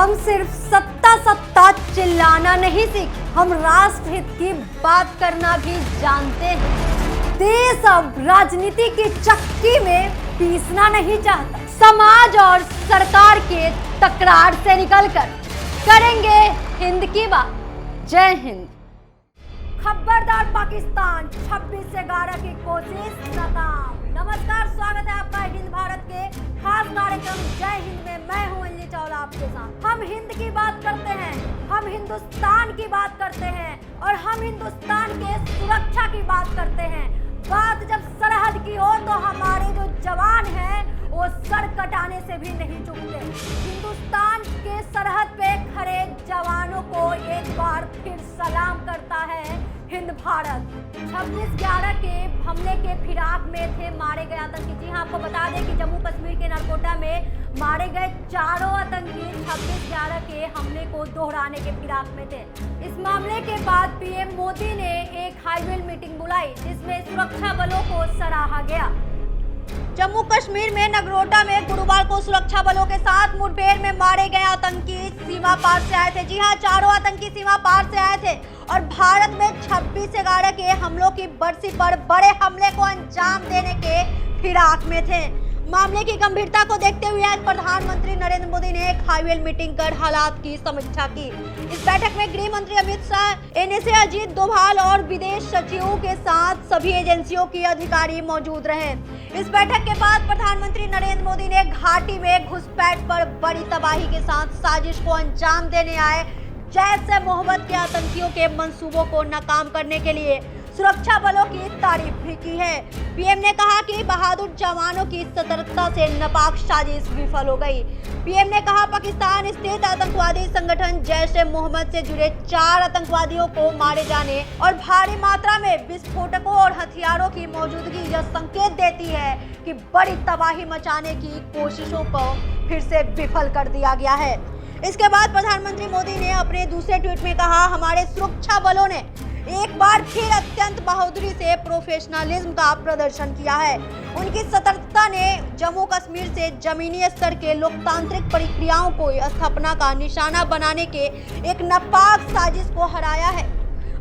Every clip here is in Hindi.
हम सिर्फ सत्ता सत्ता चिल्लाना नहीं सीखे, हम राष्ट्र हित की बात करना भी जानते हैं। देश अब राजनीति की चक्की में पीसना नहीं चाहता। समाज और सरकार के तकरार से निकलकर करेंगे हिंद की बात। जय हिंद। खबरदार पाकिस्तान 26/11 की कोशिश नाकाम। नमस्कार, स्वागत है आपका हिंद भारत के खास कार्यक्रम जय हिंद में। मैं हूं अंजलि चावला आपके साथ। हम हिंद की बात करते हैं, हम हिंदुस्तान की बात करते हैं और हम हिंदुस्तान के सुरक्षा की बात करते हैं। बात जब सरहद की हो तो हमारे जो जवान हैं वो सर कटाने से भी नहीं चूकते। हिंदुस्तान के सरहद पे खड़े जवानों को एक बार फिर सलाम करता है हिंद भारत। 26/11 के हमले के फिराक में थे मारे गए आतंकी। जी हाँ, आपको बता दें कि जम्मू कश्मीर के नरकोटा में मारे गए चारों आतंकी 26/11 के हमले को दोहराने के फिराक में थे। इस मामले के बाद पीएम मोदी ने एक हाईवे मीटिंग बुलाई जिसमें सुरक्षा बलों को सराहा गया। जम्मू कश्मीर में नगरोटा में गुरुवार को सुरक्षा बलों के साथ मुठभेड़ में मारे गए आतंकी सीमा पार से आए थे। जी हाँ, चारों आतंकी सीमा पार से आए थे और भारत में 26/11 के हमलों की बरसी पर बड़े हमले को अंजाम देने के फिराक में थे। मामले की गंभीरता को देखते हुए आज प्रधानमंत्री नरेंद्र मोदी ने एक हाईवे मीटिंग कर हालात की समीक्षा की। इस बैठक में गृह मंत्री अमित शाह, एनएसए अजीत डोभाल और विदेश सचिवों के साथ सभी एजेंसियों के अधिकारी मौजूद रहे। इस बैठक के बाद प्रधानमंत्री नरेंद्र मोदी ने घाटी में घुसपैठ पर बड़ी तबाही के साथ साजिश को अंजाम देने आए जैश-ए-मोहम्मद के आतंकियों के मंसूबों को नाकाम करने के लिए सुरक्षा बलों की तारीफ भी की है। पीएम ने कहा कि बहादुर जवानों की सतर्कता से नापाक साजिश विफल हो गई। पीएम ने कहा पाकिस्तान स्थित आतंकवादी संगठन जैश-ए-मोहम्मद से जुड़े 4 आतंकवादियों को मारे जाने और भारी मात्रा में विस्फोटकों और हथियारों की मौजूदगी यह संकेत देती है कि बड़ी तबाही मचाने की कोशिशों को फिर से विफल कर दिया गया है। इसके बाद प्रधानमंत्री मोदी ने अपने दूसरे ट्वीट में कहा, हमारे सुरक्षा बलों ने एक बार फिर अत्यंत बहादुरी से प्रोफेशनलिज्म का प्रदर्शन किया है। उनकी सतर्कता ने जम्मू कश्मीर से जमीनी स्तर के लोकतांत्रिक प्रक्रियाओं को स्थापना का निशाना बनाने के एक नापाक साजिश को हराया है।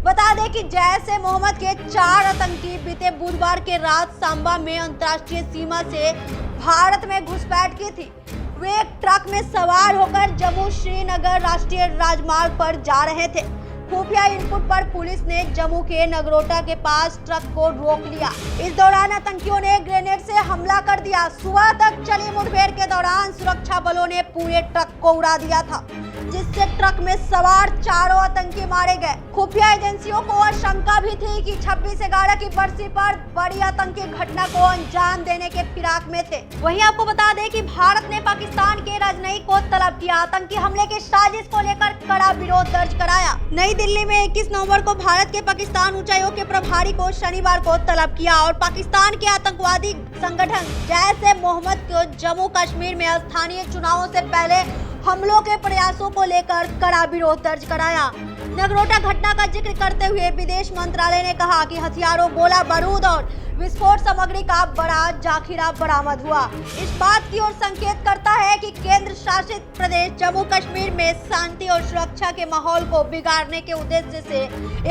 बता दें कि जैश-ए-मोहम्मद के 4 आतंकी बीते बुधवार के रात सांबा में अंतर्राष्ट्रीय सीमा से भारत में घुसपैठ की थी। वे एक ट्रक में सवार होकर जम्मू श्रीनगर राष्ट्रीय राजमार्ग पर जा रहे थे। खुफिया इनपुट पर पुलिस ने जम्मू के नगरोटा के पास ट्रक को रोक लिया। इस दौरान आतंकियों ने ग्रेनेड से हमला कर दिया। सुबह तक चली मुठभेड़ के दौरान सुरक्षा बलों ने पूरे ट्रक को उड़ा दिया था, जिससे ट्रक में सवार 4 आतंकी मारे गए। खुफिया एजेंसियों को आशंका भी थी कि 26/11 की बरसी पर बड़ी आतंकी घटना को अंजाम देने के फिराक में थे। वहीं आपको बता दें कि भारत ने पाकिस्तान के राजनयिक को तलब किया। आतंकी हमले की साजिश को लेकर कड़ा विरोध दर्ज कराया। नई दिल्ली में 21 नवंबर को भारत के पाकिस्तान उच्चायोग के प्रभारी को शनिवार को तलब किया और पाकिस्तान के आतंकवादी संगठन जैश-ए-मोहम्मद को जम्मू कश्मीर में स्थानीय चुनावों से पहले हमलों के प्रयासों को लेकर कड़ा विरोध दर्ज कराया। नगरोटा घटना का जिक्र करते हुए विदेश मंत्रालय ने कहा कि हथियारों, गोला बारूद और विस्फोट सामग्री का बड़ा जाखिरा बरामद हुआ। इस बात की ओर संकेत करता है कि केंद्र शासित प्रदेश जम्मू कश्मीर में शांति और सुरक्षा के माहौल को बिगाड़ने के उद्देश्य से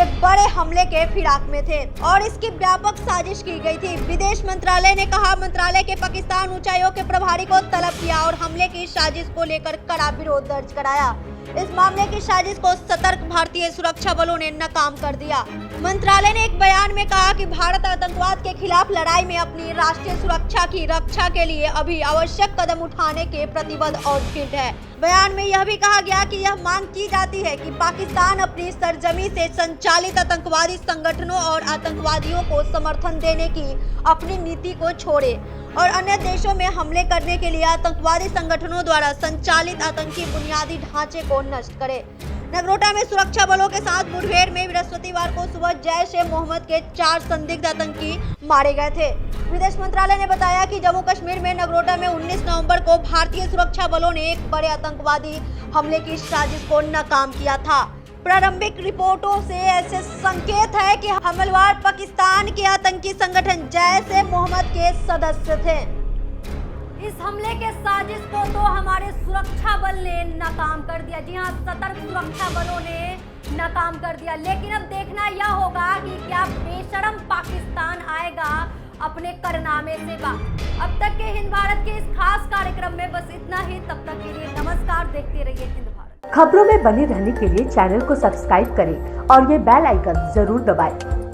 एक बड़े हमले के फिराक में थे और इसकी व्यापक साजिश की गई थी। विदेश मंत्रालय ने कहा, मंत्रालय के पाकिस्तान उच्चायोग के प्रभारी को तलब किया और हमले की साजिश को लेकर कड़ा विरोध दर्ज कराया। इस मामले की साजिश को सतर्क भारतीय सुरक्षा बलों ने नाकाम कर दिया। मंत्रालय ने एक बयान में कहा कि भारत आतंकवाद के खिलाफ लड़ाई में अपनी राष्ट्रीय सुरक्षा की रक्षा के लिए अभी आवश्यक कदम उठाने के प्रतिबद्ध और दृढ़ है। बयान में यह भी कहा गया कि यह मांग की जाती है कि पाकिस्तान अपनी सरजमी से संचालित आतंकवादी संगठनों और आतंकवादियों को समर्थन देने की अपनी नीति को छोड़े और अन्य देशों में हमले करने के लिए आतंकवादी संगठनों द्वारा संचालित आतंकी बुनियादी ढांचे को नष्ट करे। नगरोटा में सुरक्षा बलों के साथ मुठभेड़ में बृहस्पतिवार को सुबह जैश-ए-मोहम्मद के 4 संदिग्ध आतंकी मारे गए थे। विदेश मंत्रालय ने बताया कि जम्मू कश्मीर में नगरोटा में 19 नवंबर को भारतीय सुरक्षा बलों ने एक बड़े आतंकवादी हमले की साजिश को नाकाम किया था। प्रारंभिक रिपोर्टों से ऐसे संकेत है कि हमलावर पाकिस्तान के आतंकी संगठन जैश-ए-मोहम्मद के सदस्य थे। इस हमले के साजिश को तो हमारे सुरक्षा बल ने नाकाम कर दिया। जी हां, सतर्क सुरक्षा बलों ने नाकाम कर दिया। लेकिन अब देखना यह होगा कि क्या बेशरम पाकिस्तान आएगा अपने कारनामे से बाहर। अब तक के हिंद भारत के इस खास कार्यक्रम में बस इतना ही। तब तक के लिए नमस्कार, देखते रहिए हिंद भारत। खबरों में बने रहने के लिए चैनल को सब्सक्राइब करें और ये बेल आइकन जरूर दबाएं।